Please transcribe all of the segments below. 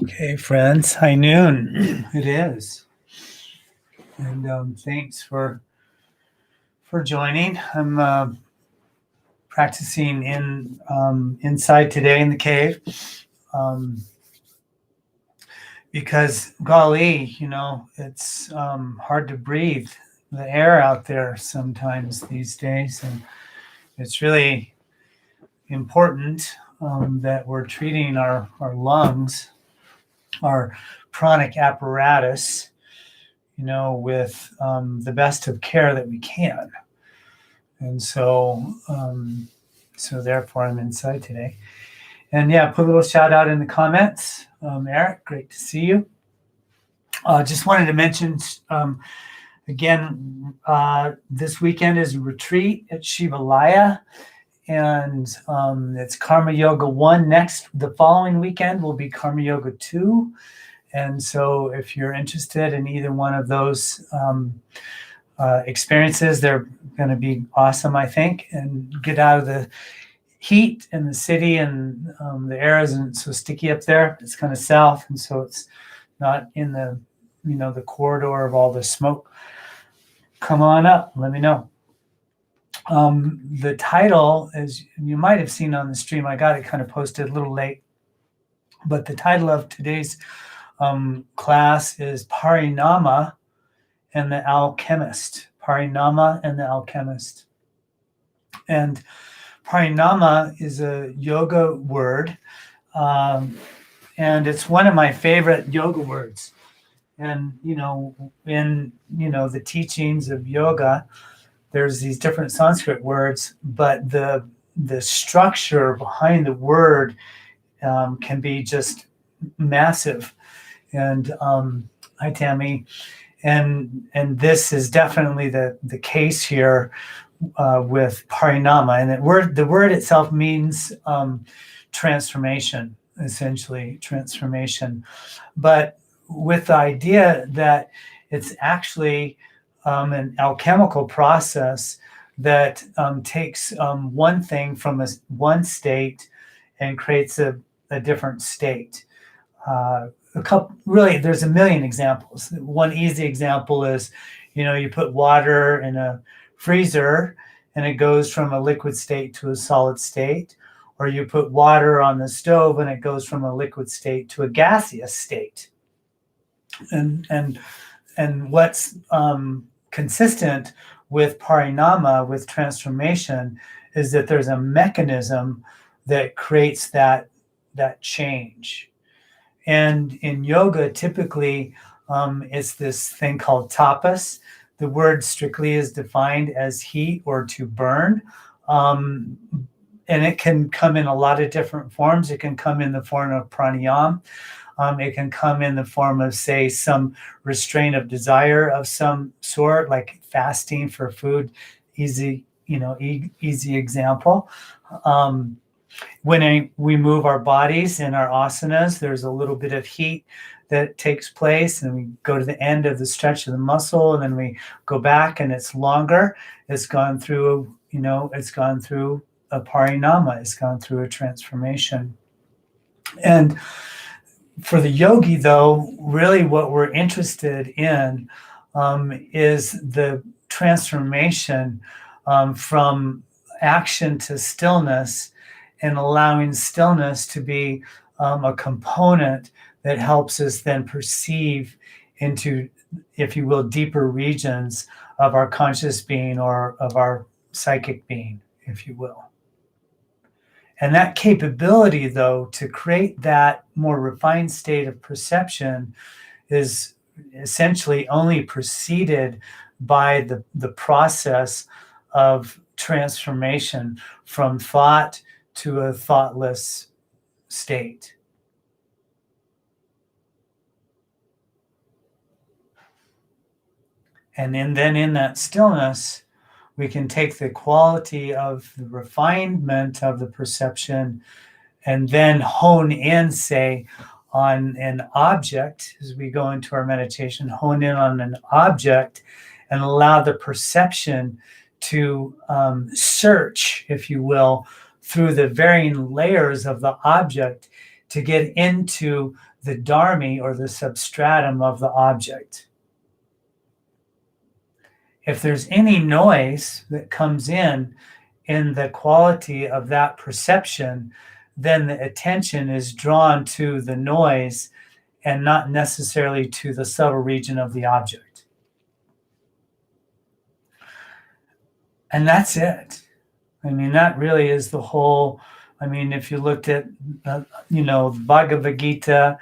Okay, friends, high noon. It is, and thanks for joining. I'm practicing inside today in the cave because, golly, it's hard to breathe the air out there sometimes these days, and it's really important that we're treating our lungs, our pranic apparatus, with the best of care that we can. And so, therefore, I'm inside today. And yeah, put a little shout out in the comments. Eric, great to see you. Just wanted to mention again, this weekend is a retreat at Shivalaya, and it's Karma Yoga 1. The following weekend will be Karma Yoga 2. And so if you're interested in either one of those experiences, they're going to be awesome, I think, and get out of the heat in the city, and the air isn't so sticky up there. It's kind of south, and so it's not in the the corridor of all the smoke. Come on up, let me know. The title, as you might have seen on the stream, I got it kind of posted a little late, but the title of today's class is Parinama and the Alchemist. Parinama and the Alchemist. And Parinama is a yoga word, and it's one of my favorite yoga words. And in the teachings of yoga, there's these different Sanskrit words, but the structure behind the word can be just massive. And hi, Tammy. And this is definitely the case here with Parinama. And the word itself means transformation, essentially transformation. But with the idea that it's actually an alchemical process that takes one thing from one state and creates a different state. There's a million examples. One easy example is, you put water in a freezer and it goes from a liquid state to a solid state, or you put water on the stove and it goes from a liquid state to a gaseous state. And what's consistent with Parinama, with transformation, is that there's a mechanism that creates that change. And in yoga, typically, it's this thing called tapas. The word strictly is defined as heat or to burn. And it can come in a lot of different forms. It can come in the form of pranayama. It can come in the form of, say, some restraint of desire of some sort, like fasting for food. Easy example. When we move our bodies in our asanas, there's a little bit of heat that takes place, and we go to the end of the stretch of the muscle, and then we go back, and it's longer. It's gone through, a parinama. It's gone through a transformation. And for the yogi, though, really what we're interested in is the transformation from action to stillness, and allowing stillness to be a component that helps us then perceive into, if you will, deeper regions of our conscious being or of our psychic being, if you will. And that capability, though, to create that more refined state of perception is essentially only preceded by the process of transformation from thought to a thoughtless state. And then in that stillness, we can take the quality of the refinement of the perception and then hone in, say, on an object as we go into our meditation, hone in on an object and allow the perception to search, if you will, through the varying layers of the object to get into the dharma or the substratum of the object. If there's any noise that comes in the quality of that perception, then the attention is drawn to the noise and not necessarily to the subtle region of the object. And that's it. I mean, that really is the whole. I mean, if you looked at, Bhagavad Gita,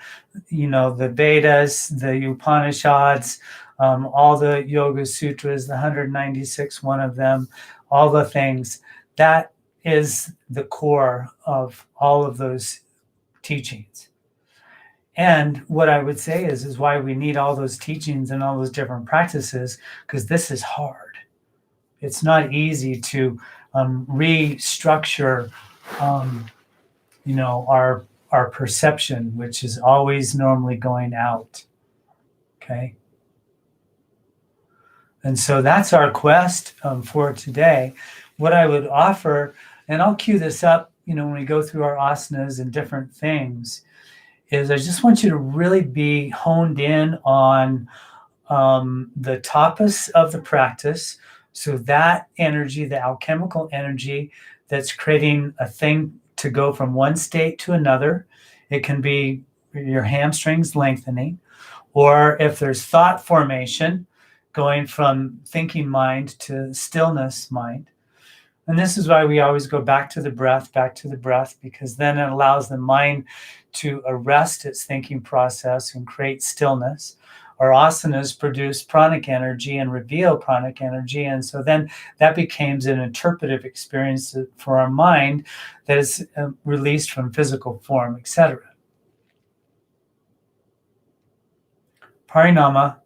the Vedas, the Upanishads, all the Yoga Sutras, the 196, one of them, all the things, that is the core of all of those teachings. And what I would say is why we need all those teachings and all those different practices, because this is hard. It's not easy to restructure, our perception, which is always normally going out. Okay. And so that's our quest for today. What I would offer, and I'll cue this up, when we go through our asanas and different things, is I just want you to really be honed in on the tapas of the practice. So that energy, the alchemical energy that's creating a thing to go from one state to another. It can be your hamstrings lengthening, or if there's thought formation, going from thinking mind to stillness mind. And this is why we always go back to the breath, because then it allows the mind to arrest its thinking process and create stillness. Our asanas produce pranic energy and reveal pranic energy. And so then that becomes an interpretive experience for our mind that is released from physical form, etc. Parinama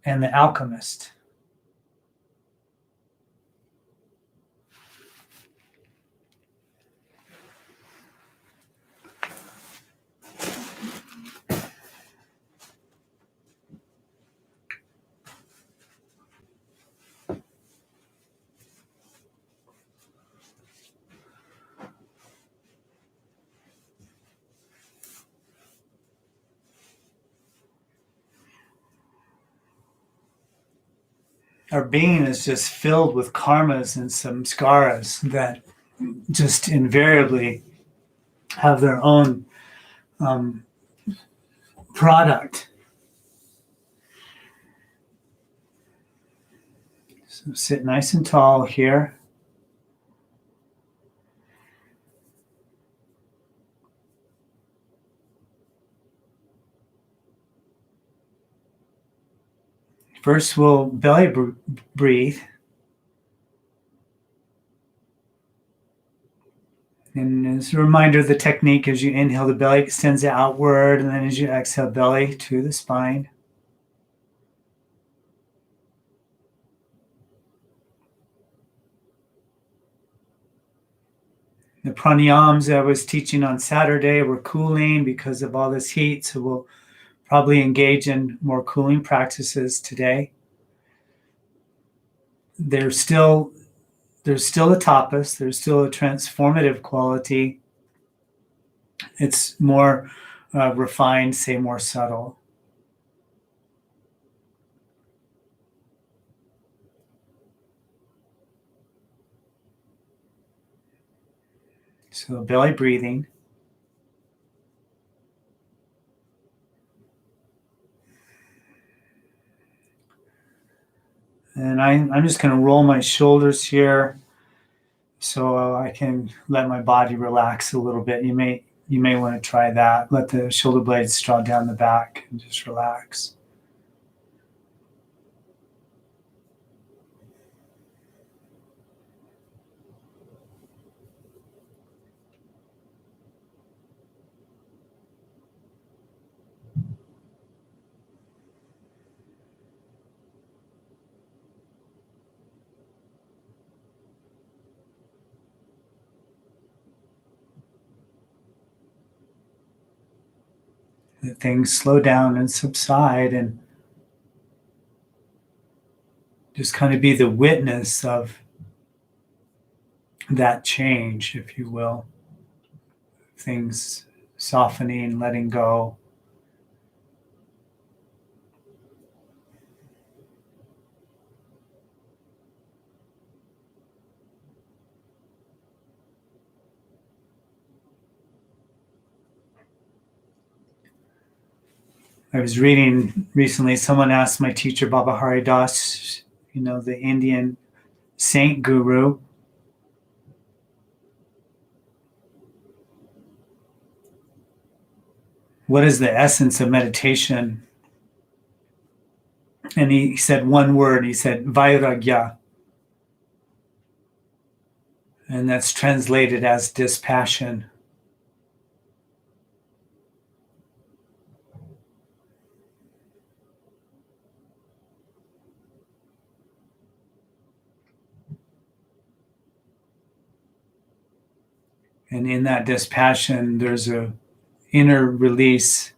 and the Alchemist. Our being is just filled with karmas and samskaras that just invariably have their own product. So sit nice and tall here. First, we'll belly breathe. And as a reminder, the technique, as you inhale, the belly extends outward, and then as you exhale, belly to the spine. The pranayams I was teaching on Saturday were cooling because of all this heat, so we'll probably engage in more cooling practices today. There's still a tapas, there's still a transformative quality. It's more refined, say more subtle. So belly breathing. And I'm just going to roll my shoulders here so I can let my body relax a little bit. You may want to try that. Let the shoulder blades draw down the back and just relax. Let things slow down and subside, and just kind of be the witness of that change, if you will. Things softening, letting go. I was reading recently, someone asked my teacher, Baba Hari Das, the Indian saint guru. What is the essence of meditation? And he said one word. He said vairagya. And that's translated as dispassion. And in that dispassion, there's a inner release.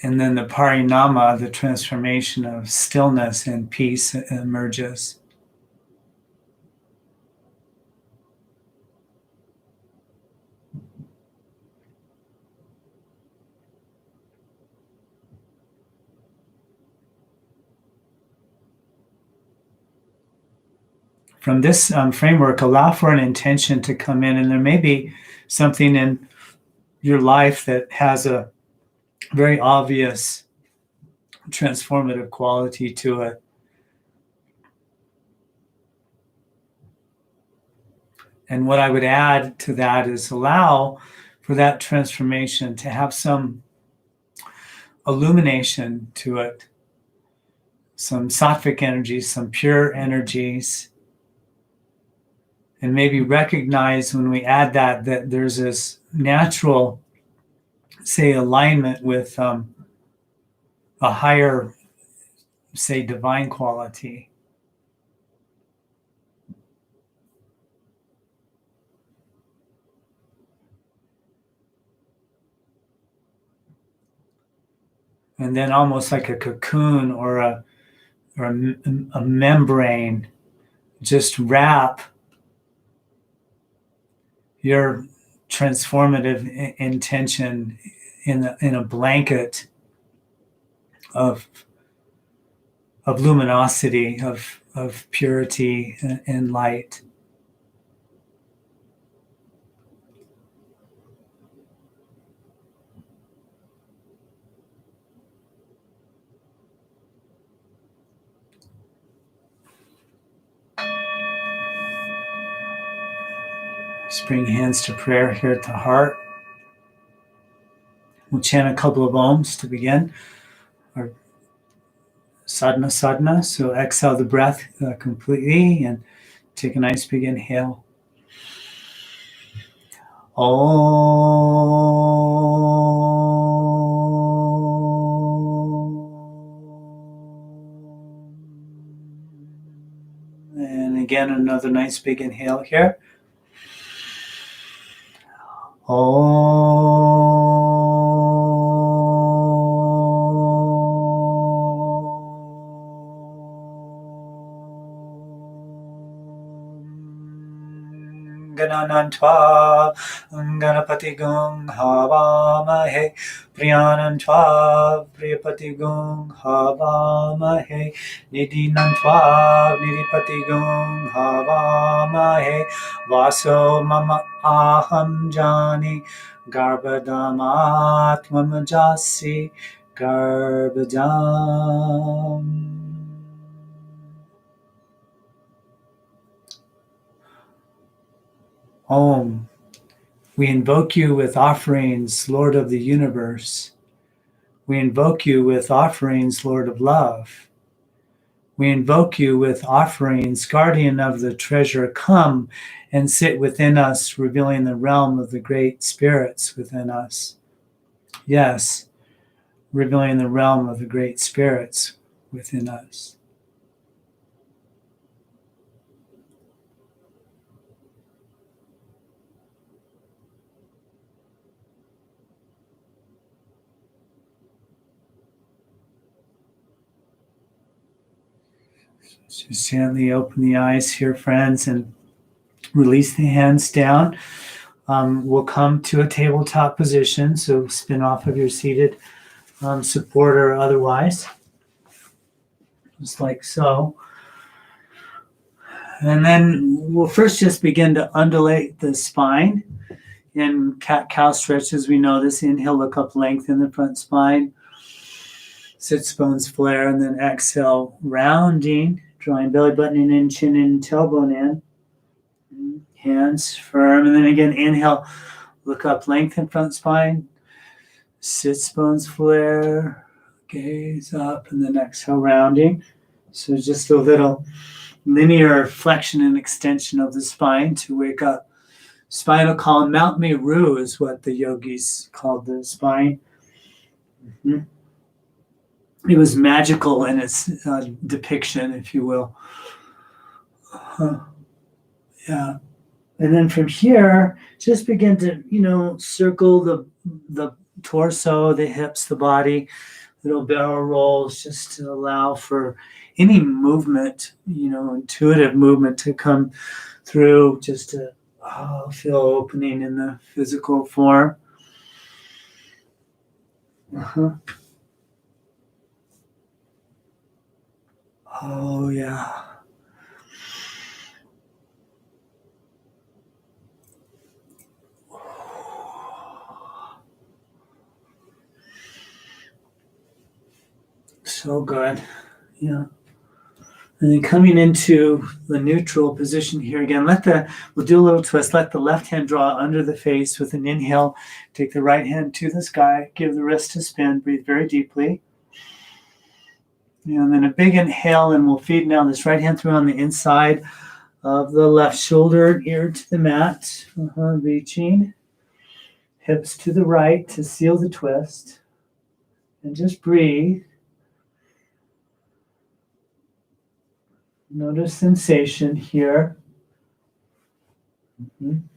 And then the parinama, the transformation of stillness and peace, emerges. From this framework, allow for an intention to come in, and there may be something in your life that has a very obvious transformative quality to it. And what I would add to that is allow for that transformation to have some illumination to it, some sattvic energies, some pure energies, and maybe recognize when we add that there's this natural, say, alignment with a higher, say, divine quality. And then almost like a cocoon or a membrane, just wrap your transformative intention in a blanket of luminosity, of purity and light. Just bring hands to prayer here at the heart. We'll chant a couple of ohms to begin our sadhana. So exhale the breath completely and take a nice big inhale. And again, another nice big inhale here. Gananantva Ganapati Gung Havamahe Priyanantva Priyapati Gung Havamahe Nidinantva Nidipati Gung Havamahe Vaso Mama Aham Jani Garbhadamatmam Jasi Garbhadam. Om. We invoke you with offerings, Lord of the universe. We invoke you with offerings, Lord of love. We invoke you with offerings, guardian of the treasure. Come and sit within us, revealing the realm of the great spirits within us. Yes, revealing the realm of the great spirits within us. Just gently open the eyes here, friends, and release the hands down. We'll come to a tabletop position, so spin off of your seated support or otherwise, just like so. And then we'll first just begin to undulate the spine in cat-cow stretch. As we know this, inhale, look up, lengthen the front spine. Sits bones flare, and then exhale, rounding, drawing belly button in, chin in, tailbone in. Hands firm, and then again, inhale, look up, lengthen front spine. Sits bones flare, gaze up, and then exhale, rounding. So just a little linear flexion and extension of the spine to wake up. Spinal column, Mount Meru is what the yogis called the spine. Mm-hmm. It was magical in its depiction, if you will. Yeah. And then from here, just begin to, circle the torso, the hips, the body, little barrel rolls, just to allow for any movement, intuitive movement to come through, just to feel opening in the physical form. Oh, yeah. So good. Yeah. And then coming into the neutral position here again, we'll do a little twist. Let the left hand draw under the face with an inhale. Take the right hand to the sky. Give the wrist a spin. Breathe very deeply. And then a big inhale, and we'll feed now this right hand through on the inside of the left shoulder, ear to the mat. Reaching. Hips to the right to seal the twist. And just breathe. Notice sensation here. And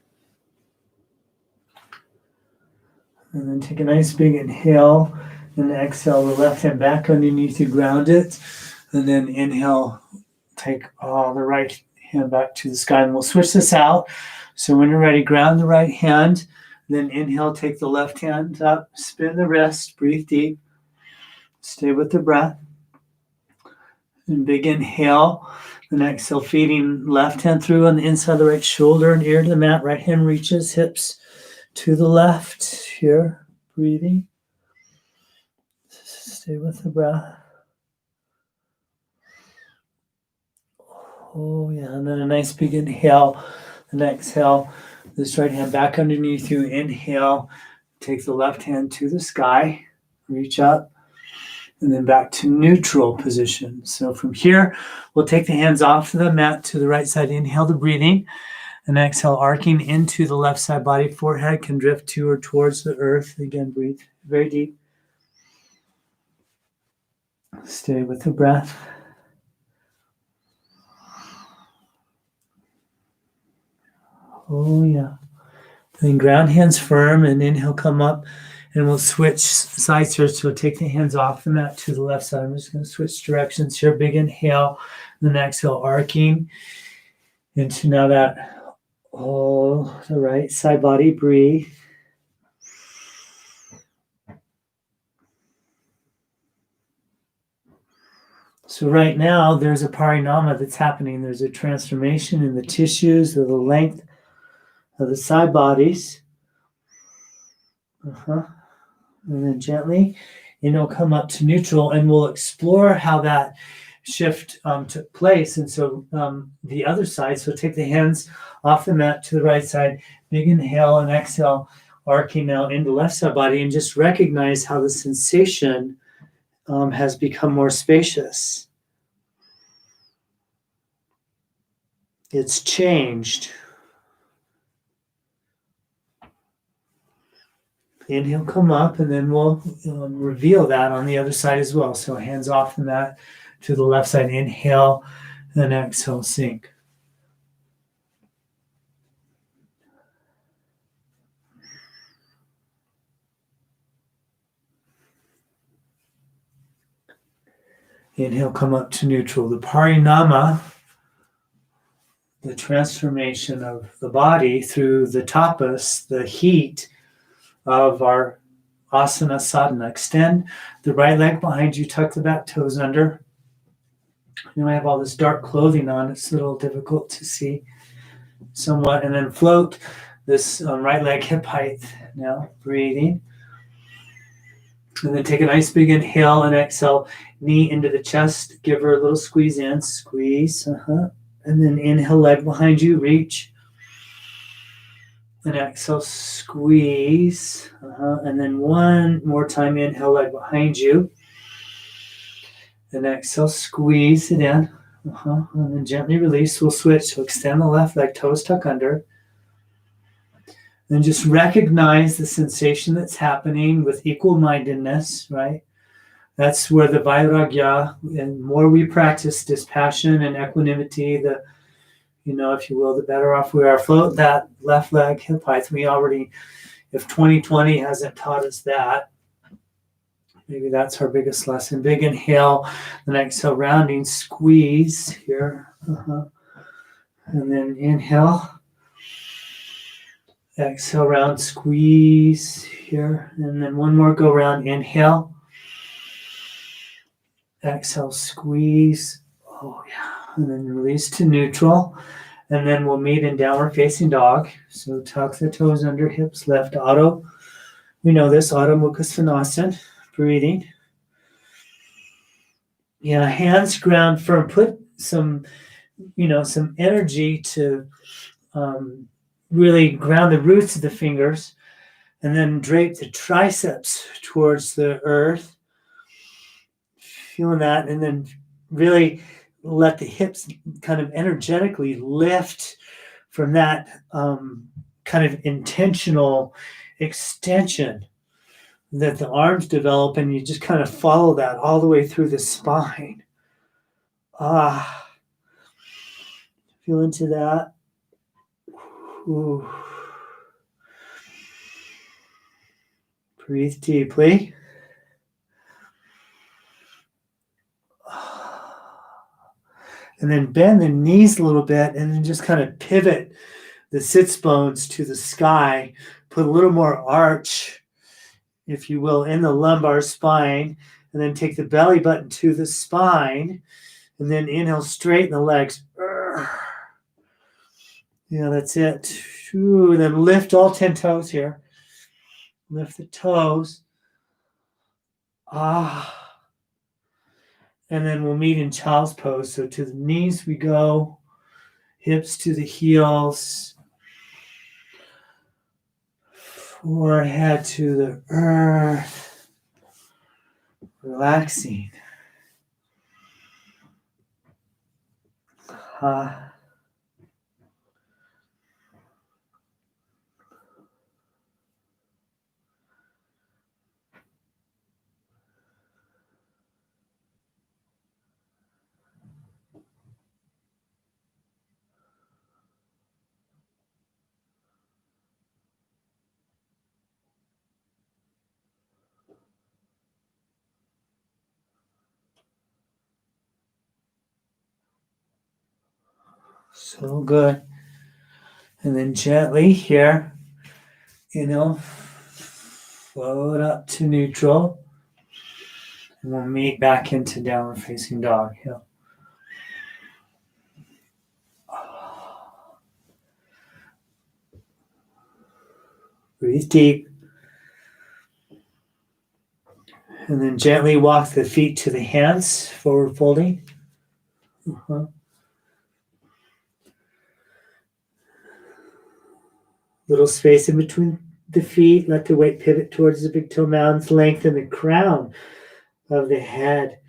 then take a nice big inhale and exhale the left hand back underneath you, ground it. And then inhale, take the right hand back to the sky. And we'll switch this out. So when you're ready, ground the right hand. Then inhale, take the left hand up, spin the wrist, breathe deep. Stay with the breath. And big inhale. And exhale, feeding left hand through on the inside of the right shoulder and ear to the mat. Right hand reaches, hips to the left. Here, breathing. Stay with the breath. Oh, yeah. And then a nice big inhale. And exhale, this right hand back underneath you. Inhale, take the left hand to the sky. Reach up. And then back to neutral position. So from here, we'll take the hands off the mat to the right side. Inhale the breathing. And exhale, arcing into the left side body. Forehead can drift to or towards the earth. Again, breathe very deep. Stay with the breath. Oh, yeah. Then ground hands firm, and inhale, come up. And we'll switch sides here. So we'll take the hands off the mat to the left side. I'm just going to switch directions here. Big inhale, then exhale, arcing into now that the right side body. Breathe. So right now, there's a parinama that's happening. There's a transformation in the tissues or the length of the side bodies. And then gently, come up to neutral, and we'll explore how that shift took place. And so the other side, so take the hands off the mat to the right side, big inhale and exhale, arcing now into the left side body, and just recognize how the sensation has become more spacious. It's changed. Inhale, come up, and then we'll reveal that on the other side as well. So hands off the mat to the left side. Inhale, and exhale, sink. Inhale, come up to neutral. The parinama, the transformation of the body through the tapas, the heat of our asana sadhana. Extend the right leg behind you, tuck the back toes under. I have all this dark clothing on. It's a little difficult to see somewhat. And then float this right leg hip height now, breathing. And then take a nice big inhale and exhale, knee into the chest. Give her a little squeeze in, squeeze. And then inhale, leg behind you, reach. And exhale, squeeze. And then one more time, inhale, leg behind you. And exhale, squeeze it in. And then gently release. We'll switch. So extend the left leg, toes tuck under. And just recognize the sensation that's happening with equal-mindedness, right? That's where the vairagya, and more we practice dispassion and equanimity, the, if you will, the better off we are. Float that left leg, hip height. We already, if 2020 hasn't taught us that, maybe that's our biggest lesson. Big inhale, then exhale, rounding, squeeze here. And then inhale. Exhale, round, squeeze here. And then one more go round, inhale. Exhale, squeeze. Oh, yeah. And then release to neutral. And then we'll meet in downward facing dog. So tuck the toes under, hips left, auto. We know this, Adho Mukha Svanasana. Breathing. Yeah, hands ground firm. Put some energy to really ground the roots of the fingers, and then drape the triceps towards the earth. Feeling that, and then really let the hips kind of energetically lift from that kind of intentional extension that the arms develop, and you just kind of follow that all the way through the spine. Feel into that. Ooh. Breathe deeply. And then bend the knees a little bit, and then just kind of pivot the sits bones to the sky. Put a little more arch, if you will, in the lumbar spine, and then take the belly button to the spine, and then inhale, straighten the legs. Yeah, that's it. And then lift all 10 toes here. Lift the toes. And then we'll meet in child's pose. So to the knees we go, hips to the heels, forehead to the earth, relaxing. So good. And then gently here, float up to neutral. And we'll meet back into downward facing dog. Yeah. Breathe deep. And then gently walk the feet to the hands, forward folding. Little space in between the feet. Let the weight pivot towards the big toe mounds. Lengthen the crown of the head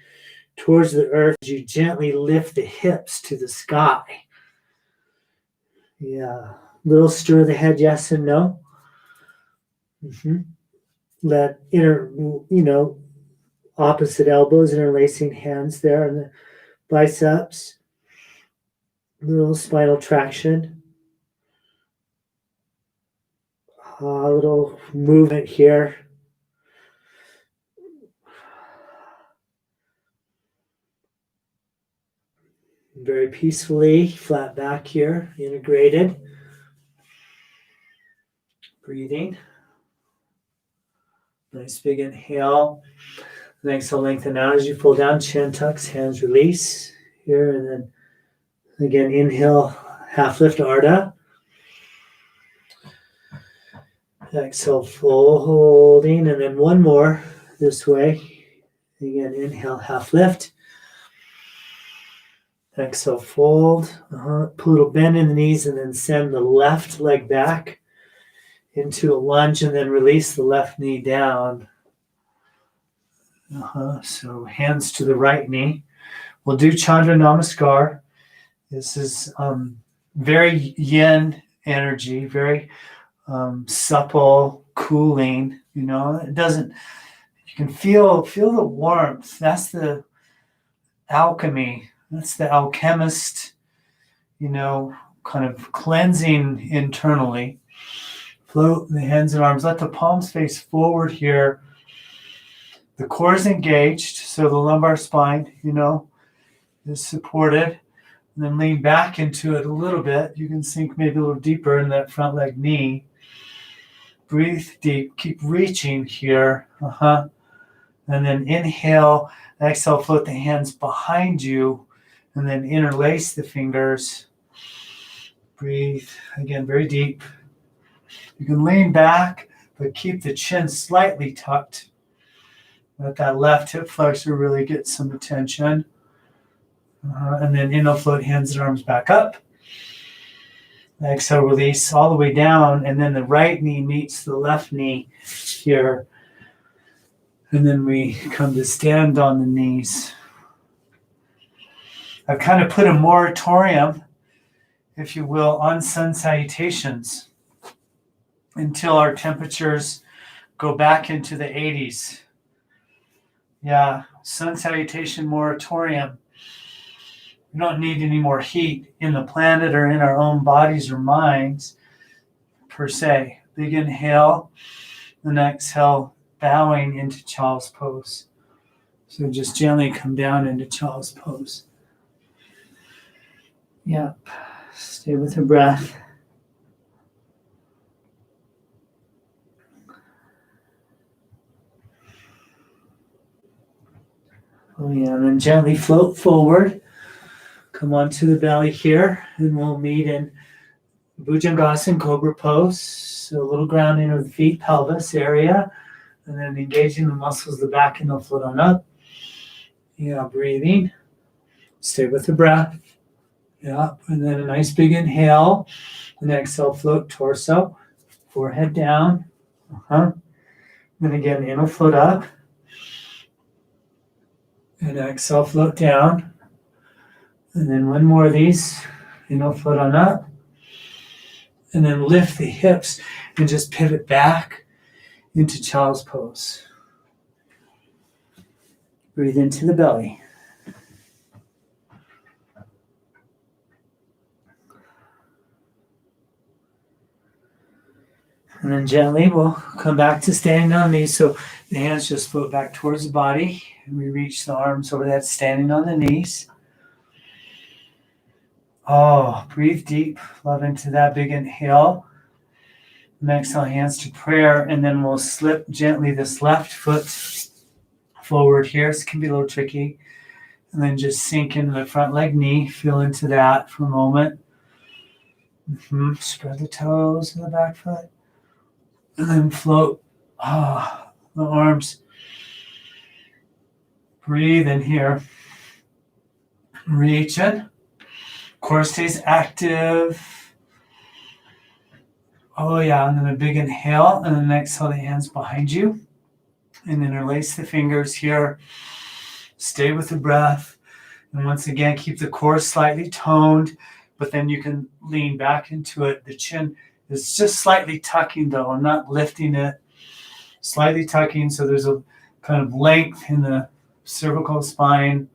towards the earth as you gently lift the hips to the sky. Yeah. Little stir of the head, yes and no. Let opposite elbows, interlacing hands there on the biceps. Little spinal traction. A little movement here. Very peacefully, flat back here, integrated. Breathing. Nice big inhale. And exhale, lengthen out as you pull down. Chin tucks, hands release here. And then again, inhale, half lift Ardha. Exhale, full holding. And then one more. this way. Again, inhale, half lift. Exhale, fold. Put a little bend in the knees and then send the left leg back into a lunge and then release the left knee down. So hands to the right knee. We'll do Chandra Namaskar. This is very yin energy, very supple, cooling. It doesn't. You can feel the warmth. That's the alchemy. That's the alchemist. Kind of cleansing internally. Float the hands and arms. Let the palms face forward here. The core is engaged, so the lumbar spine, is supported. And then lean back into it a little bit. You can sink maybe a little deeper in that front leg knee. Breathe deep. Keep reaching here. And then inhale. Exhale, float the hands behind you. And then interlace the fingers. Breathe. Again, very deep. You can lean back, but keep the chin slightly tucked. Let that left hip flexor really get some attention. And then inhale, float hands and arms back up. Exhale, release all the way down. And then the right knee meets the left knee here. And then we come to stand on the knees. I've kind of put a moratorium, if you will, on sun salutations until our temperatures go back into the 80s. Yeah, sun salutation moratorium. We don't need any more heat in the planet or in our own bodies or minds, per se. Big inhale, then exhale, bowing into child's pose. So just gently come down into child's pose. Yep. Stay with the breath. Oh yeah, and then gently float forward. Come onto the belly here, and we'll meet in Bhujangasana, Cobra Pose. So a little grounding of the feet, pelvis area, and then engaging the muscles of the back, and they'll float on up. Yeah, breathing. Stay with the breath. Yeah, and then a nice big inhale. And exhale, float torso, forehead down. Then again, inhale, float up. And exhale, float down. And then one more of these. Inhale, float on up. And then lift the hips and just pivot back into child's pose. Breathe into the belly. And then gently we'll come back to standing on knees. So the hands just float back towards the body. And we reach the arms over that, standing on the knees. Oh, breathe deep. Love into that big inhale. And exhale, hands to prayer. And then we'll slip gently this left foot forward here. This can be a little tricky. And then just sink into the front leg knee. Feel into that for a moment. Spread the toes in the back foot. And then float the arms. Breathe in here. Reach in. Core stays active. Oh yeah, and then a big inhale. And then exhale, the hands behind you. And interlace the fingers here. Stay with the breath. And once again, keep the core slightly toned. But then you can lean back into it. The chin is just slightly tucking though. I'm not lifting it. Slightly tucking, so there's a kind of length in the cervical spine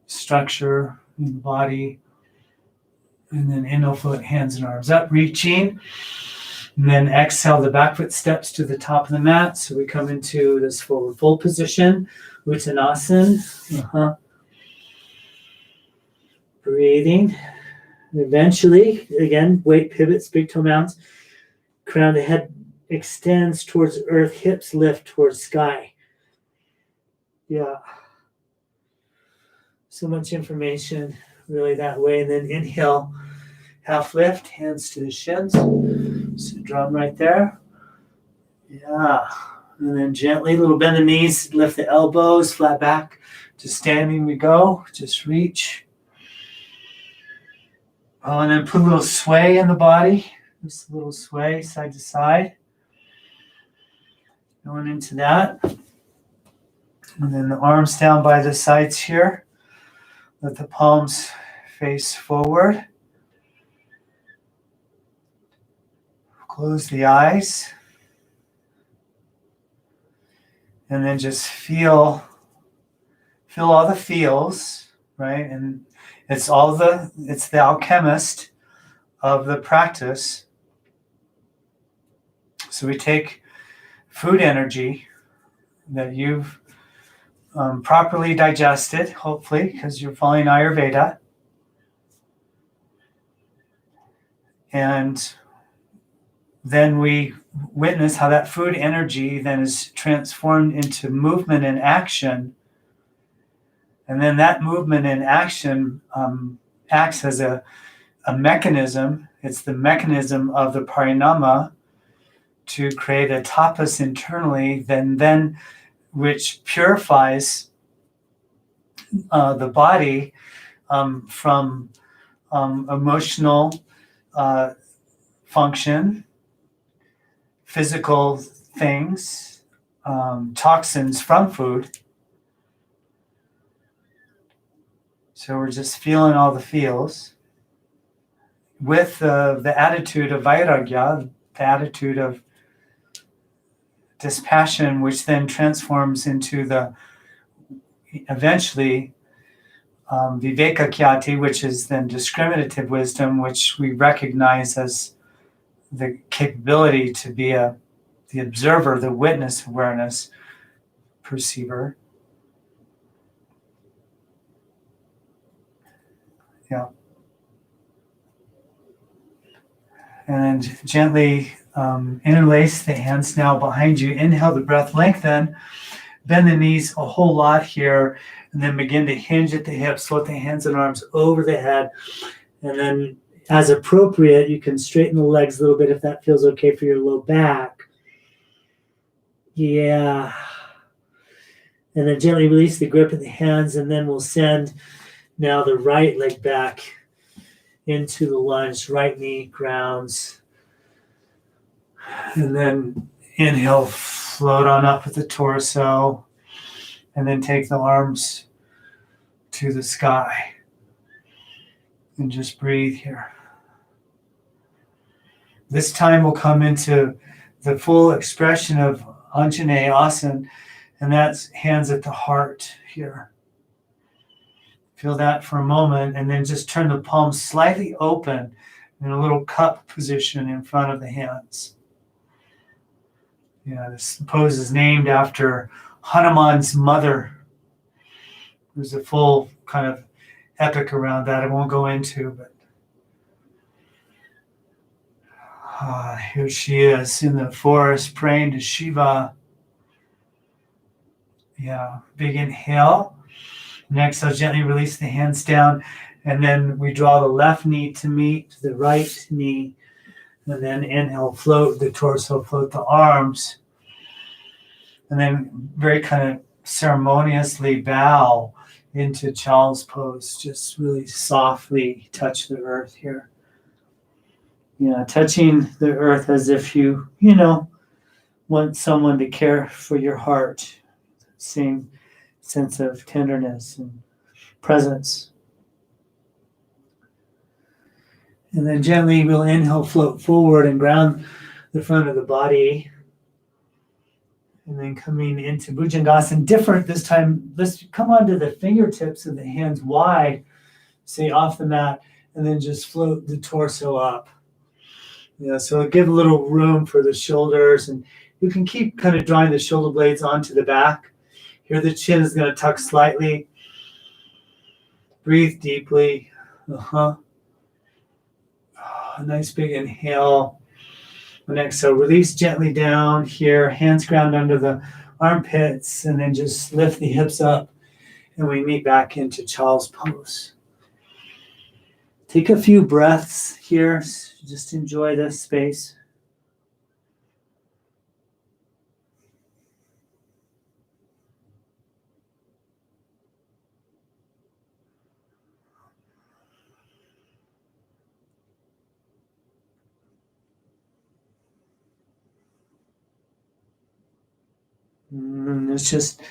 structure in the body. And then inhale, float hands and arms up, reaching. And then exhale, the back foot steps to the top of the mat. So we come into this forward fold position, Uttanasana. Breathing. Eventually, again, weight pivots, big toe mounts. Crown of the head extends towards earth, hips lift towards sky. Yeah. So much information really that way. And then inhale, half lift, hands to the shins. So drum right there. Yeah. And then gently, little bend the knees, lift the elbows, flat back. Just standing we go. Just reach. Oh, and then put a little sway in the body. Just a little sway side to side. Going into that. And then the arms down by the sides here. Let the palms face forward. Close the eyes. And then just feel all the feels, right? And it's the alchemist of the practice. So we take food energy that you've properly digested, hopefully, because you're following Ayurveda. And then we witness how that food energy then is transformed into movement and action. And then that movement and action acts as a mechanism. It's the mechanism of the Parinama to create a tapas internally, then which purifies the body from emotional function, physical things, toxins from food. So we're just feeling all the feels with the attitude of vairagya, the attitude of dispassion, which then transforms into the eventually viveka khyati, which is then discriminative wisdom, which we recognize as the capability to be the observer, the witness awareness, perceiver. Yeah. And then gently interlace the hands now behind you. Inhale the breath, lengthen, bend the knees a whole lot here, and then begin to hinge at the hips, float the hands and arms over the head. And then as appropriate, you can straighten the legs a little bit if that feels okay for your low back. Yeah. And then gently release the grip of the hands, and then we'll send now the right leg back into the lunge, right knee grounds. And then inhale, float on up with the torso, and then take the arms to the sky. And just breathe here. This time we'll come into the full expression of Anjaneya Asana, and that's hands at the heart here. Feel that for a moment, and then just turn the palms slightly open in a little cup position in front of the hands. Yeah, this pose is named after Hanuman's mother. There's a full kind of epic around that I won't go into, but here she is in the forest praying to Shiva. Yeah, big inhale. Next, I'll gently release the hands down, and then we draw the left knee to meet the right knee, and then inhale, float the torso, float the arms, and then very kind of ceremoniously bow into child's pose. Just really softly touch the earth here. Yeah, touching the earth as if you want someone to care for your heart. Same sense of tenderness and presence. And then gently we'll inhale, float forward and ground the front of the body. And then coming into Bhujangasana, different this time. Let's come onto the fingertips of the hands wide, say off the mat, and then just float the torso up. Yeah, so give a little room for the shoulders, and you can keep kind of drawing the shoulder blades onto the back. Here the chin is going to tuck slightly. Breathe deeply. A nice big inhale. And exhale, release gently down here. Hands ground under the armpits, and then just lift the hips up, and we meet back into child's pose. Take a few breaths here. Just enjoy this space. And let's just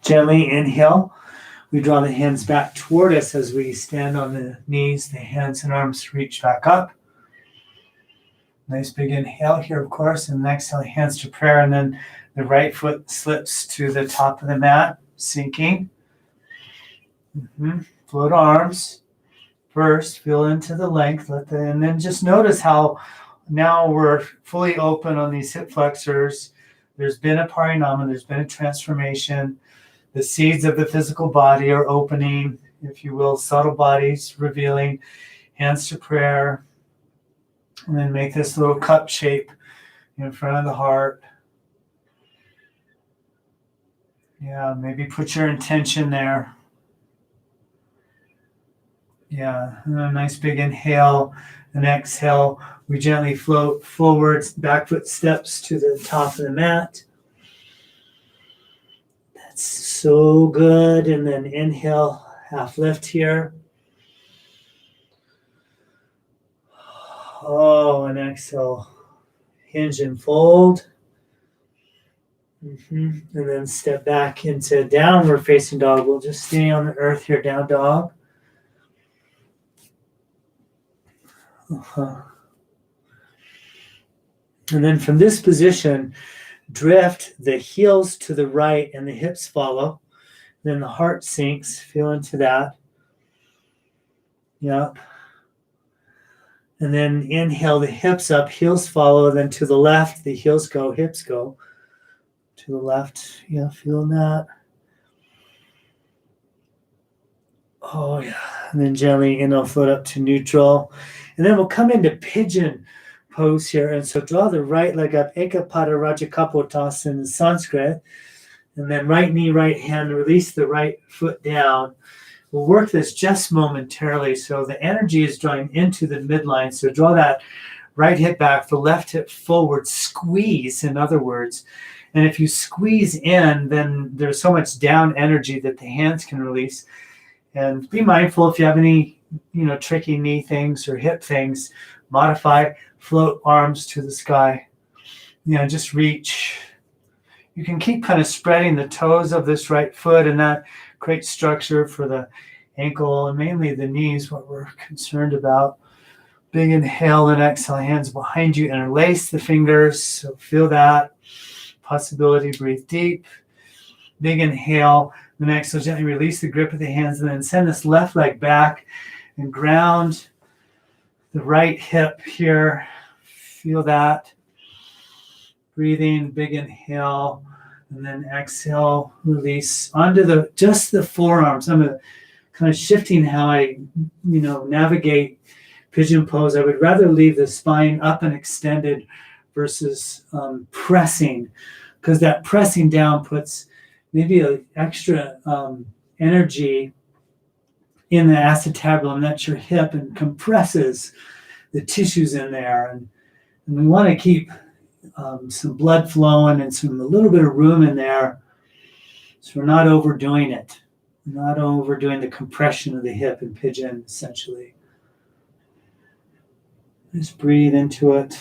gently inhale. We draw the hands back toward us as we stand on the knees. The hands and arms reach back up. Nice big inhale here, of course, and exhale, hands to prayer, and then the right foot slips to the top of the mat, sinking. Float arms. First, feel into the length, and then just notice how now we're fully open on these hip flexors. There's been a parinama, there's been a transformation. The seeds of the physical body are opening, if you will, subtle bodies revealing, hands to prayer. And then make this little cup shape in front of the heart. Yeah, maybe put your intention there. Yeah, and a nice big inhale and exhale. We gently float forwards, back foot steps to the top of the mat. That's so good. And then inhale, half lift here. Oh, and exhale, hinge and fold. And then step back into downward facing dog. We'll just stay on the earth here, down dog. And then from this position, drift the heels to the right and the hips follow. Then the heart sinks. Feel into that. Yep. And then inhale the hips up, heels follow, then to the left, the heels go, hips go. To the left, yeah, feeling that. Oh, yeah. And then gently inhale, float up to neutral. And then we'll come into pigeon pose here. And so draw the right leg up, Ekapada Rajakapotas in Sanskrit. And then right knee, right hand, release the right foot down. We'll work this just momentarily. So the energy is drawing into the midline. So draw that right hip back, the left hip forward, squeeze, in other words. And if you squeeze in, then there's so much down energy that the hands can release. And be mindful if you have any, tricky knee things or hip things, modify, float arms to the sky. Just reach. You can keep kind of spreading the toes of this right foot, and that creates structure for the ankle and mainly the knees, what we're concerned about. Big inhale and exhale, hands behind you, interlace the fingers. So feel that possibility, breathe deep. Big inhale, then exhale, gently release the grip of the hands, and then send this left leg back and ground the right hip here. Feel that. Breathing, big inhale, and then exhale, release onto just the forearms. I'm kind of shifting how I, navigate pigeon pose. I would rather leave the spine up and extended versus pressing, because that pressing down puts maybe an extra energy in the acetabulum, that's your hip, and compresses the tissues in there. And we want to keep some blood flowing and a little bit of room in there, so we're not overdoing it. We're not overdoing the compression of the hip in pigeon, essentially. Just breathe into it.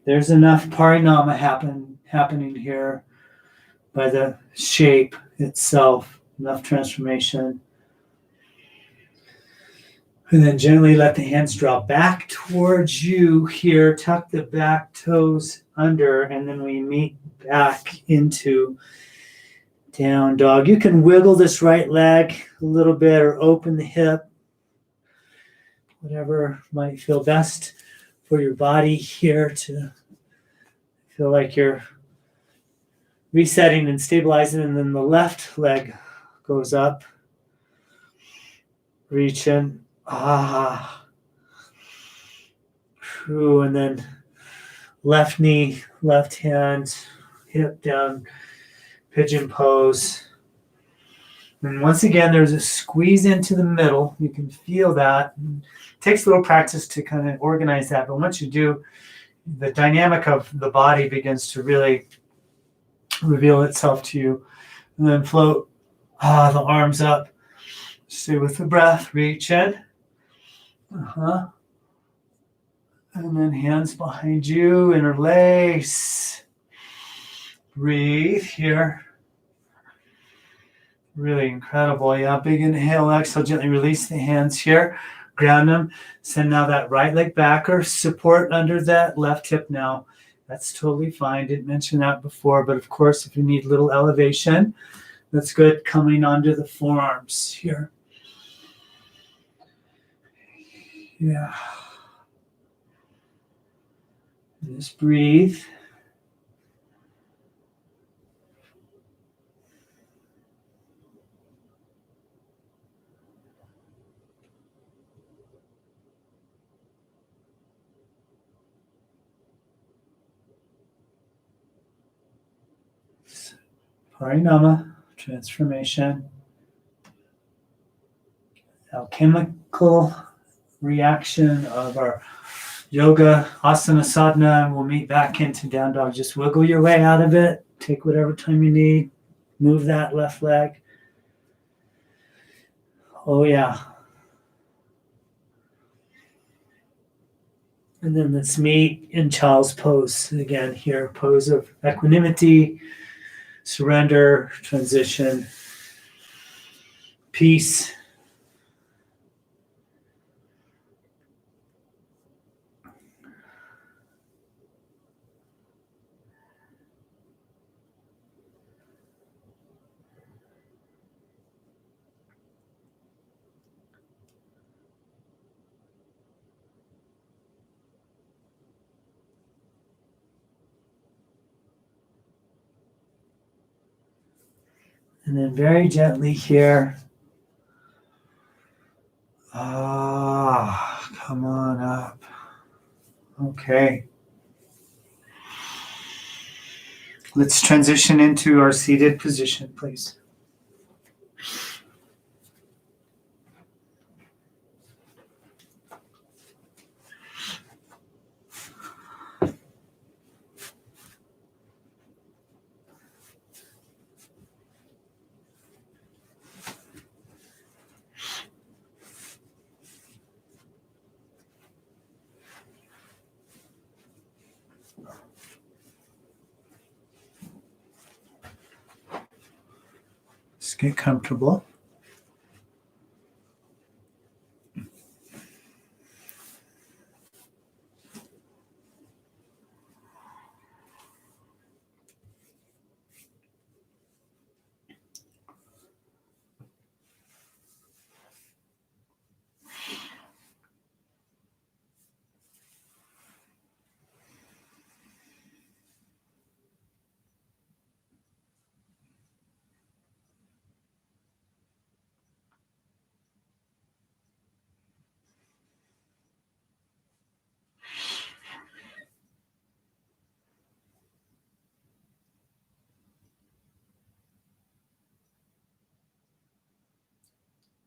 There's enough parinama happening here by the shape itself, enough transformation. And then gently let the hands drop back towards you here. Tuck the back toes under, and then we meet back into down dog. You can wiggle this right leg a little bit or open the hip, whatever might feel best for your body here to feel like you're resetting and stabilizing. And then the left leg goes up, reach in. And then left knee, left hand, hip down, pigeon pose. And once again, there's a squeeze into the middle. You can feel that. It takes a little practice to kind of organize that, but once you do, the dynamic of the body begins to really reveal itself to you. And then float the arms up. Stay with the breath, reach in. And then hands behind you, interlace. Breathe here. Really incredible. Yeah, big inhale, exhale, gently release the hands here. Ground them. Send now that right leg back or support under that left hip now. That's totally fine. Didn't mention that before, but of course, if you need a little elevation, that's good. Coming onto the forearms here. Yeah. Just breathe. Parinama, transformation. Alchemical reaction of our yoga, asana, sadhana, and we'll meet back into down dog. Just wiggle your way out of it. Take whatever time you need. Move that left leg. Oh, yeah. And then let's meet in child's pose. Again, here, pose of equanimity, surrender, transition, peace. And then very gently here. Come on up. Okay. Let's transition into our seated position, please. Just get comfortable.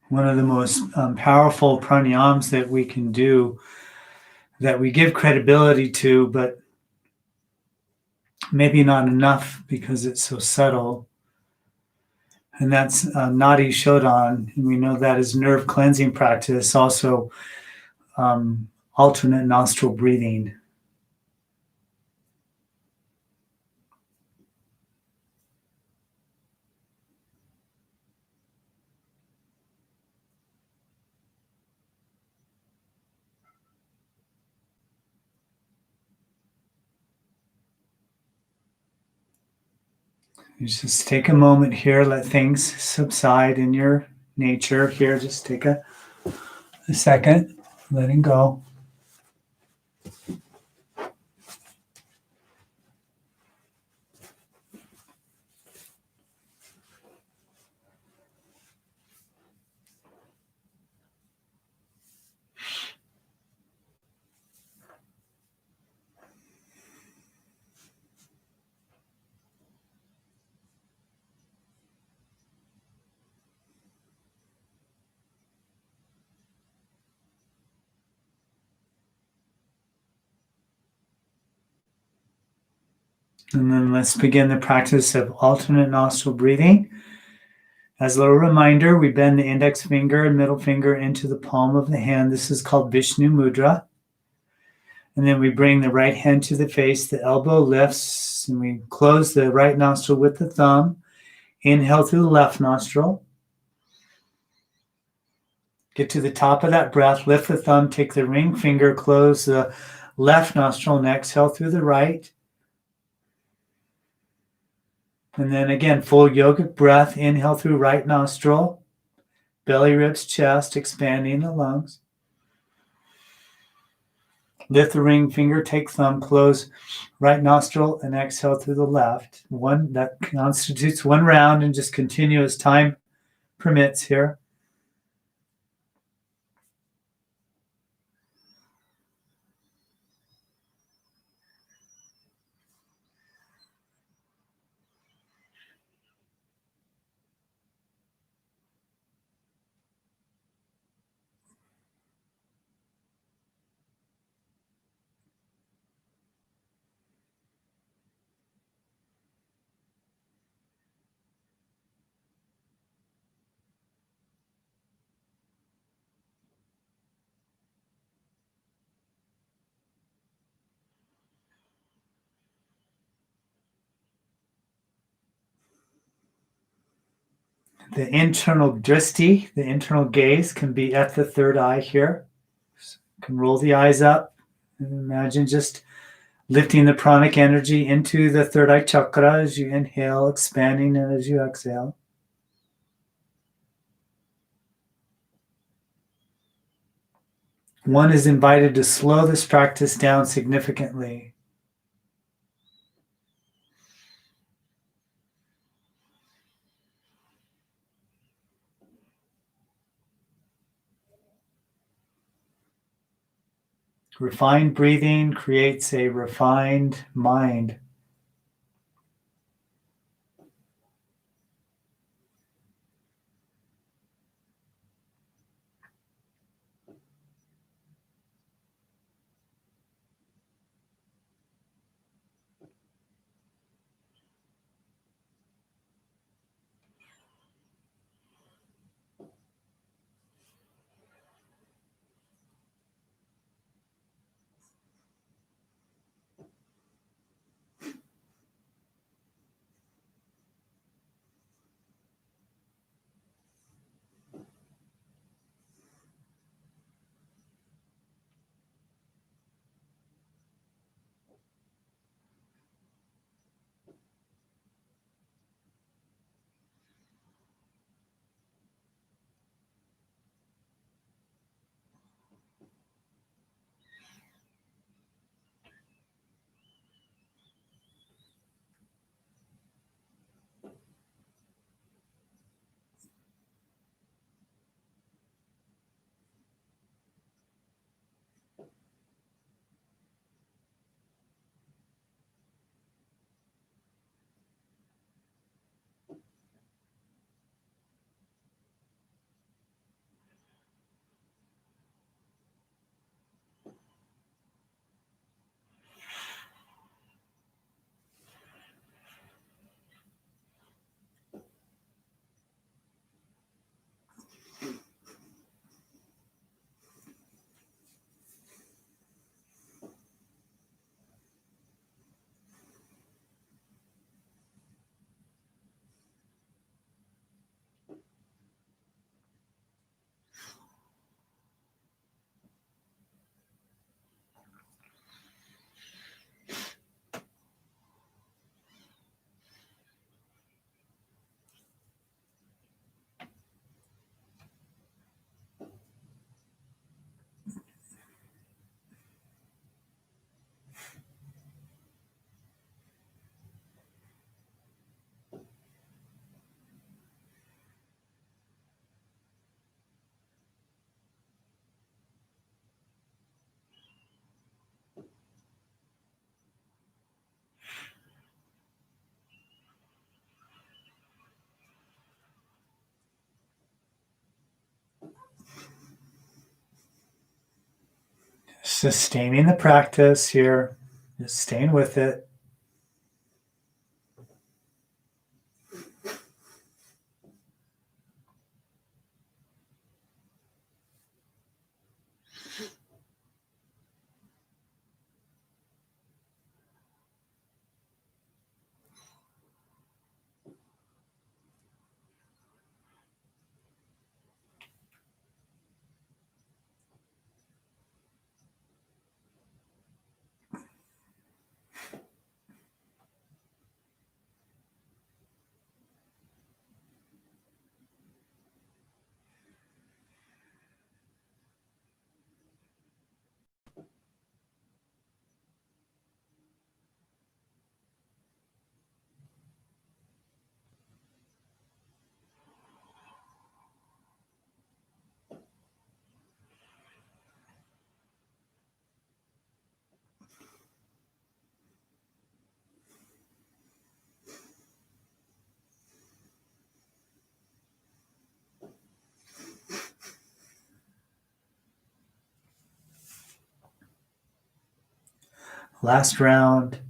One of the most powerful pranayams that we can do, that we give credibility to, but maybe not enough because it's so subtle. And that's Nadi Shodan. And we know that is nerve cleansing practice, also alternate nostril breathing. You just take a moment here, let things subside in your nature here. Just take a second, letting go. And then let's begin the practice of alternate nostril breathing. As a little reminder, we bend the index finger and middle finger into the palm of the hand. This is called Vishnu Mudra. And then we bring the right hand to the face, the elbow lifts, and we close the right nostril with the thumb. Inhale through the left nostril. Get to the top of that breath, lift the thumb, take the ring finger, close the left nostril, and exhale through the right. And then again, full yogic breath, inhale through right nostril, belly, ribs, chest, expanding the lungs. Lift the ring finger, take thumb, close right nostril, and exhale through the left. One that constitutes one round, and just continue as time permits here. The internal drishti, the internal gaze, can be at the third eye here. So you can roll the eyes up and imagine just lifting the pranic energy into the third eye chakra as you inhale, expanding it as you exhale. One is invited to slow this practice down significantly. Refined breathing creates a refined mind. Sustaining the practice here, just staying with it. Last round.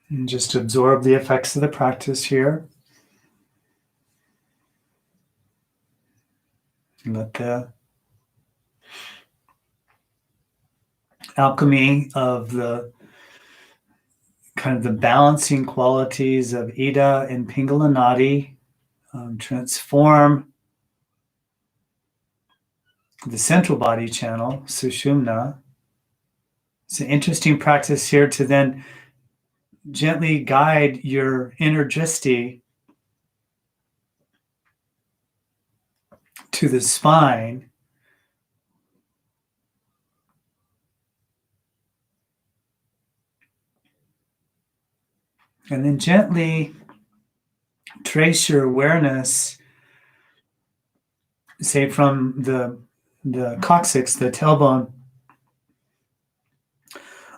And just absorb the effects of the practice here. And let the alchemy of the kind of the balancing qualities of Ida and Pingala Nadi transform the central body channel, Sushumna. It's an interesting practice here to then gently guide your inner drishti to the spine. And then gently trace your awareness, say from the coccyx, the tailbone,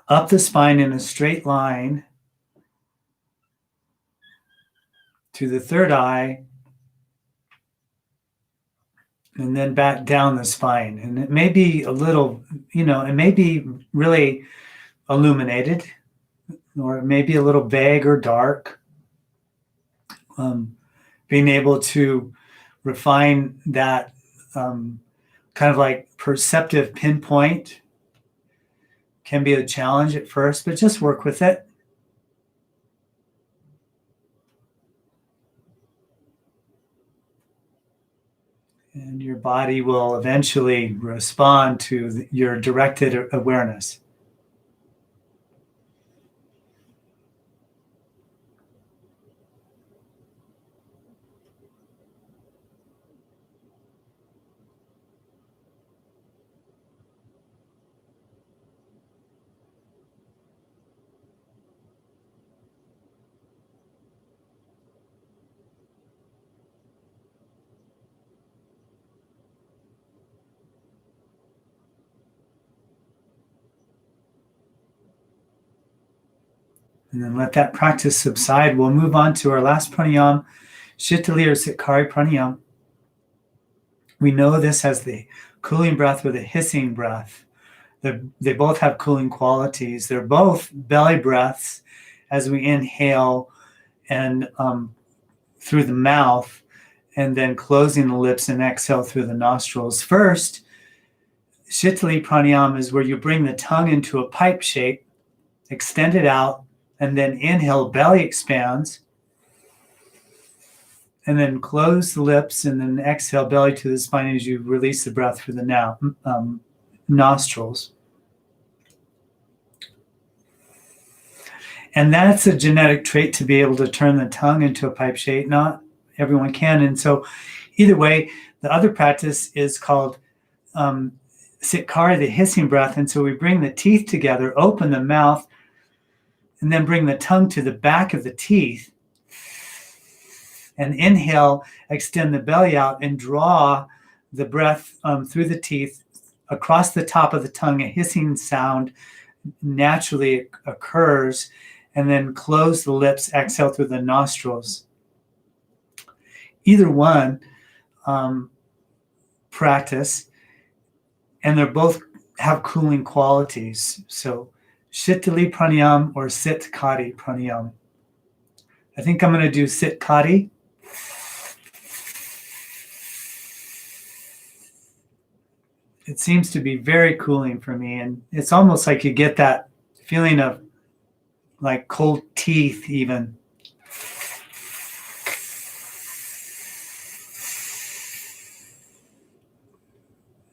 up the spine in a straight line to the third eye, and then back down the spine. And it may be a little, it may be really illuminated, or it may be a little vague or dark. Being able to refine that kind of like perceptive pinpoint can be a challenge at first, but just work with it. And your body will eventually respond to your directed awareness. And then let that practice subside. We'll move on to our last pranayam, Shitali or Sitkari pranayam. We know this as the cooling breath or the hissing breath. They both have cooling qualities. They're both belly breaths as we inhale and through the mouth, and then closing the lips and exhale through the nostrils. First, Shitali pranayam is where you bring the tongue into a pipe shape, extend it out, and then inhale, belly expands, and then close the lips, and then exhale, belly to the spine as you release the breath through the nostrils. And that's a genetic trait to be able to turn the tongue into a pipe shape. Not everyone can. And so either way, the other practice is called Sitkari, the hissing breath. And so we bring the teeth together, open the mouth, and then bring the tongue to the back of the teeth. And inhale, extend the belly out, and draw the breath through the teeth across the top of the tongue. A hissing sound naturally occurs. And then close the lips, exhale through the nostrils. Either one practice, and they both have cooling qualities. So Shitali pranayam or Sitkari pranayam. I think I'm going to do Sitkari. it seems to be very cooling for me. And it's almost like you get that feeling of like cold teeth, even.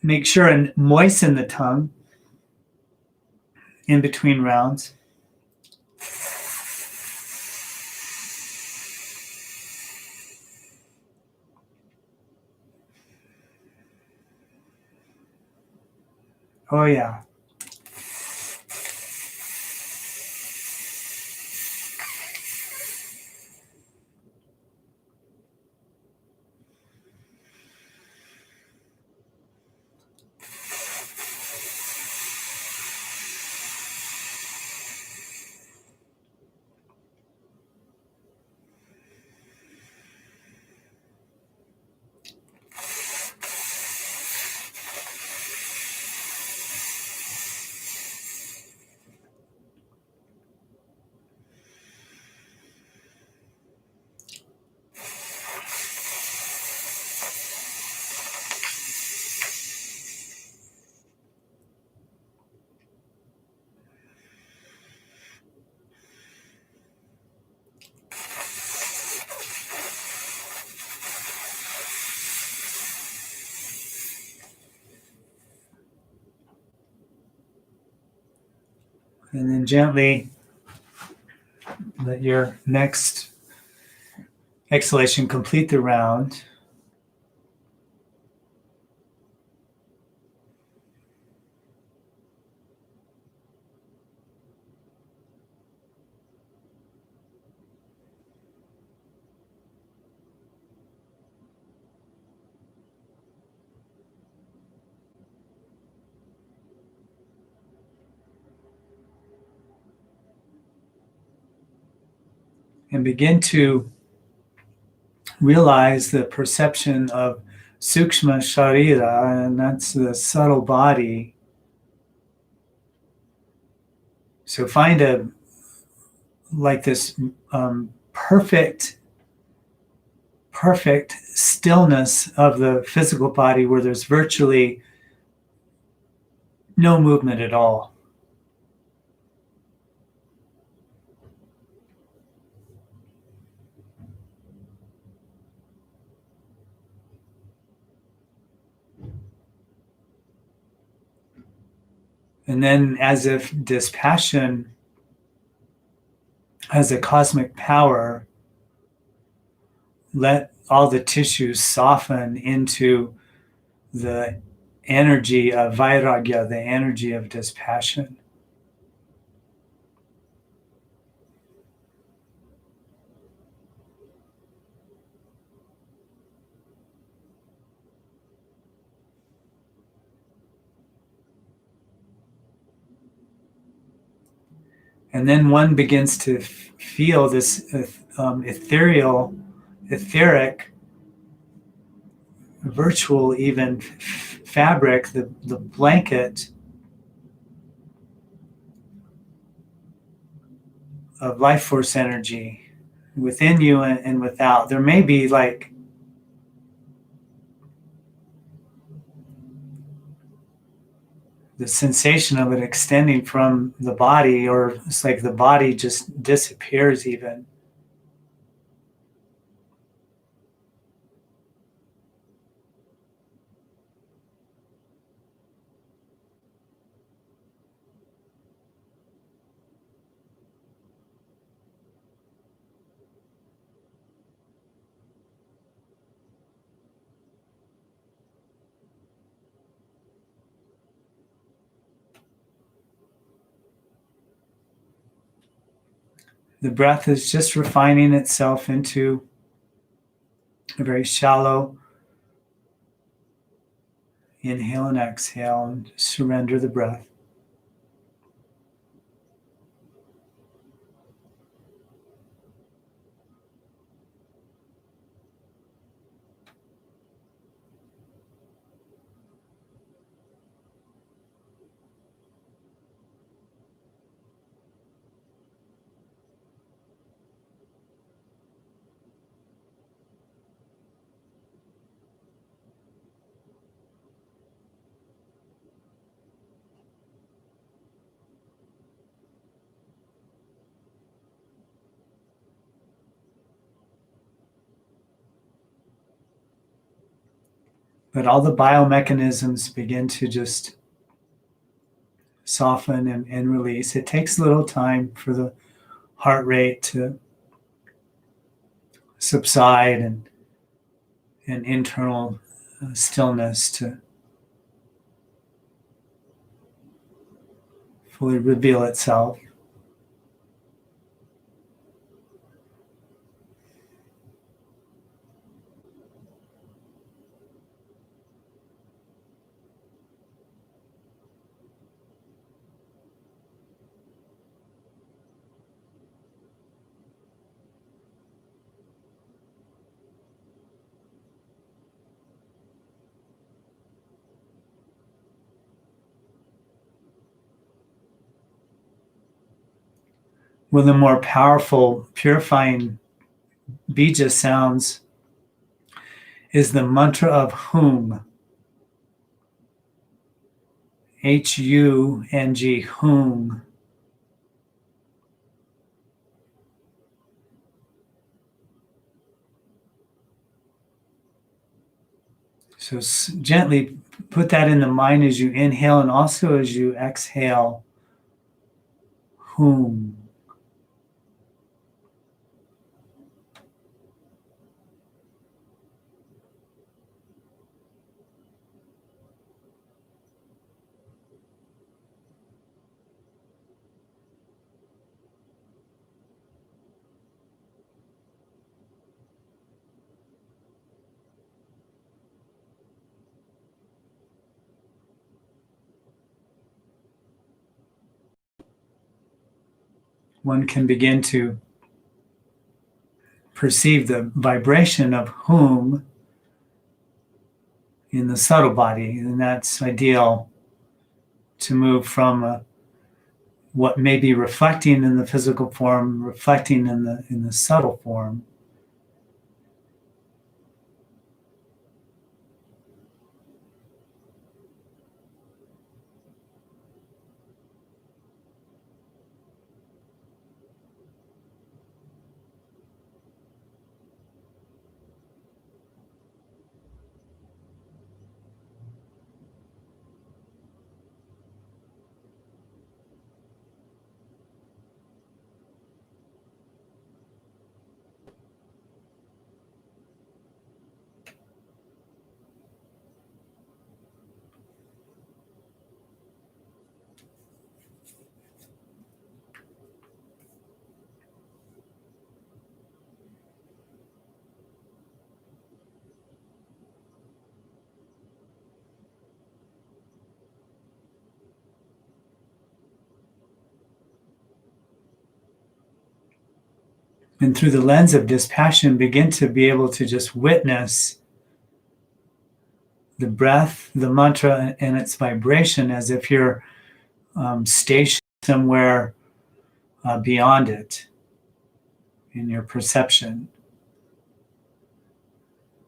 Make sure and moisten the tongue in between rounds. Oh, yeah. And then gently let your next exhalation complete the round. And begin to realize the perception of sukshma sharira, and that's the subtle body. So find a like this perfect stillness of the physical body where there's virtually no movement at all. And then, as if dispassion has a cosmic power, let all the tissues soften into the energy of vairagya, the energy of dispassion. And then one begins to feel this etheric, virtual even fabric, the blanket of life force energy within you and without. There may be like the sensation of it extending from the body, or it's like the body just disappears even. The breath is just refining itself into a very shallow inhale and exhale, and surrender the breath. But all the biomechanisms begin to just soften and release. It takes a little time for the heart rate to subside and internal stillness to fully reveal itself. One of the more powerful, purifying bija sounds is the mantra of Hum. Hung, Hung. So gently put that in the mind as you inhale and also as you exhale. Hum. One can begin to perceive the vibration of Hum in the subtle body, and that's ideal to move from what may be reflecting in the physical form, reflecting in the subtle form. And through the lens of dispassion, begin to be able to just witness the breath, the mantra, and its vibration as if you're stationed somewhere beyond it in your perception.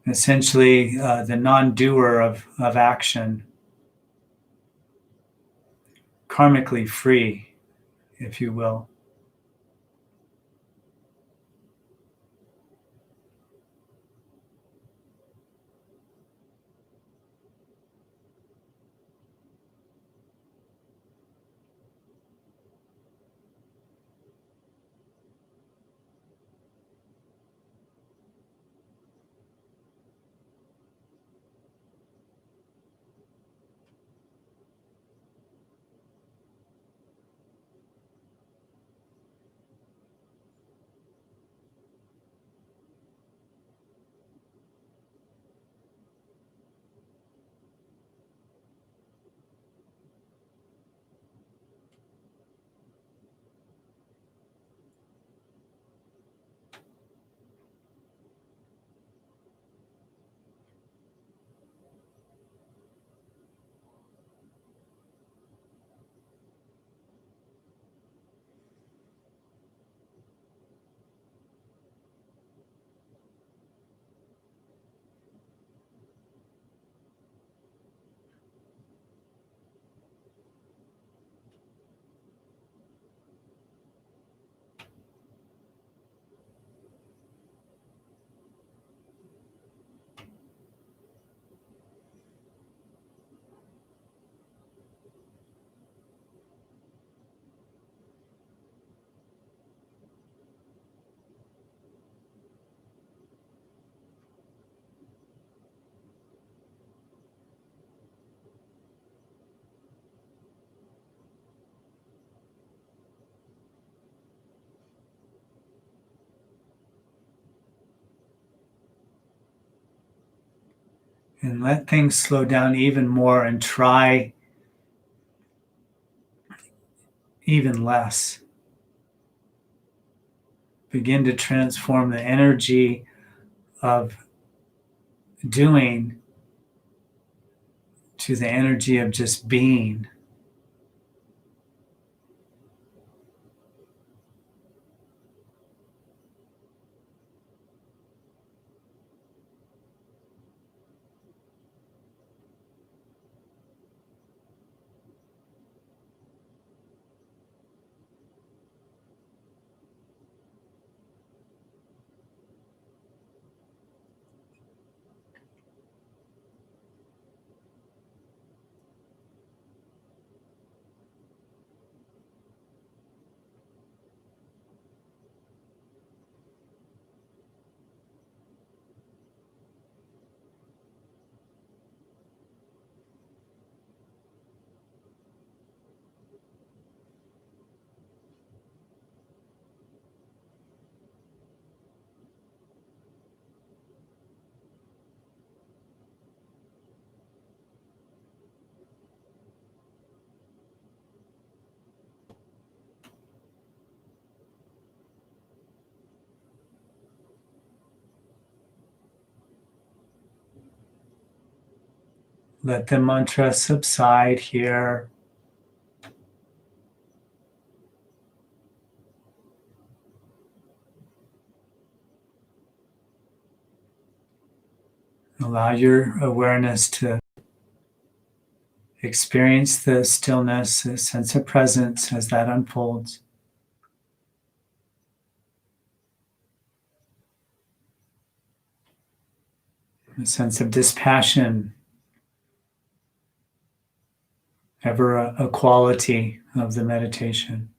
Essentially, the non doer of action, karmically free, if you will. and let things slow down even more and try even less. Begin to transform the energy of doing to the energy of just being. Let the mantra subside here. Allow your awareness to experience the stillness, the sense of presence as that unfolds. A sense of dispassion, ever a quality of the meditation.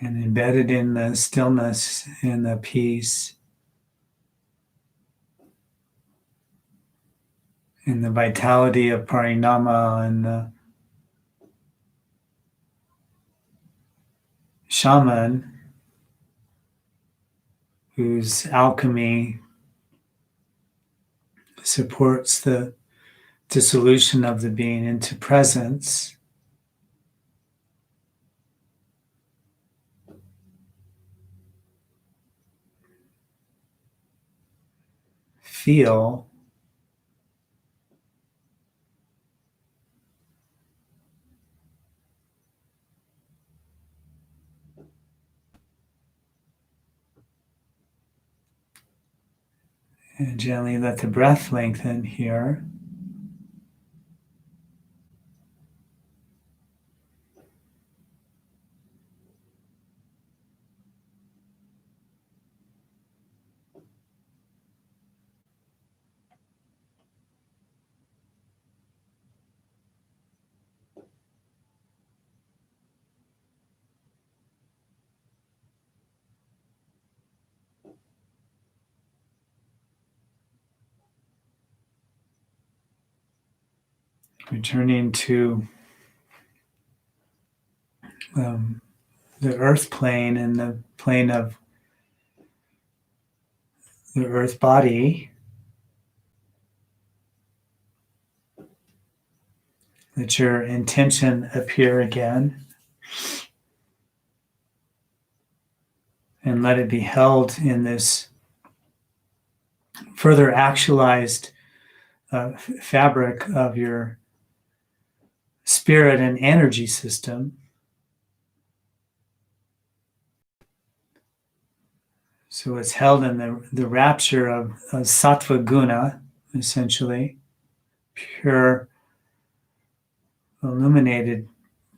and embedded in the stillness and the peace and the vitality of Parinama and the shaman whose alchemy supports the dissolution of the being into presence. Feel and gently let the breath lengthen here. Returning to the earth plane and the plane of the earth body. Let your intention appear again and let it be held in this further actualized fabric of your spirit and energy system. So it's held in the rapture of sattva guna, essentially, pure illuminated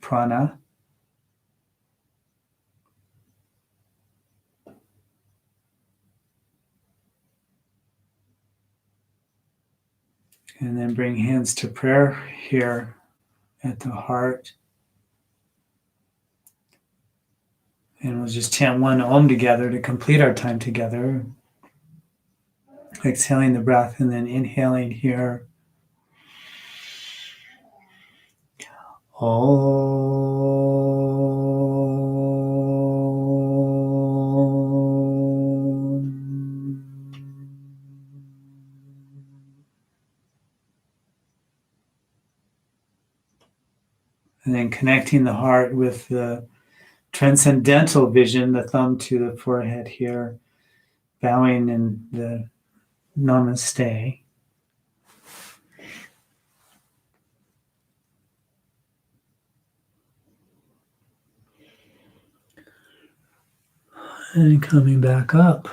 prana. And then bring hands to prayer here at the heart. And we'll just chant one Om together to complete our time together. Exhaling the breath and then inhaling here. Om. And then connecting the heart with the transcendental vision, the thumb to the forehead here, bowing in the namaste. And coming back up.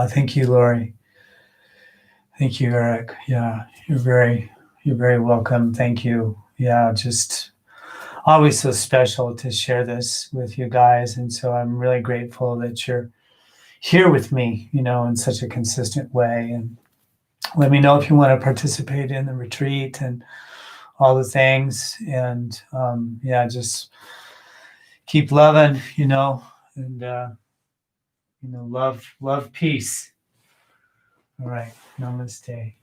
Thank you, Lori. Thank you, Eric. Yeah, you're very welcome. Thank you. Yeah, just always so special to share this with you guys. And so I'm really grateful that you're here with me, in such a consistent way. And let me know if you want to participate in the retreat and all the things. And just keep loving, and love peace. All right. Namaste.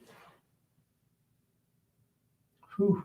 Whew.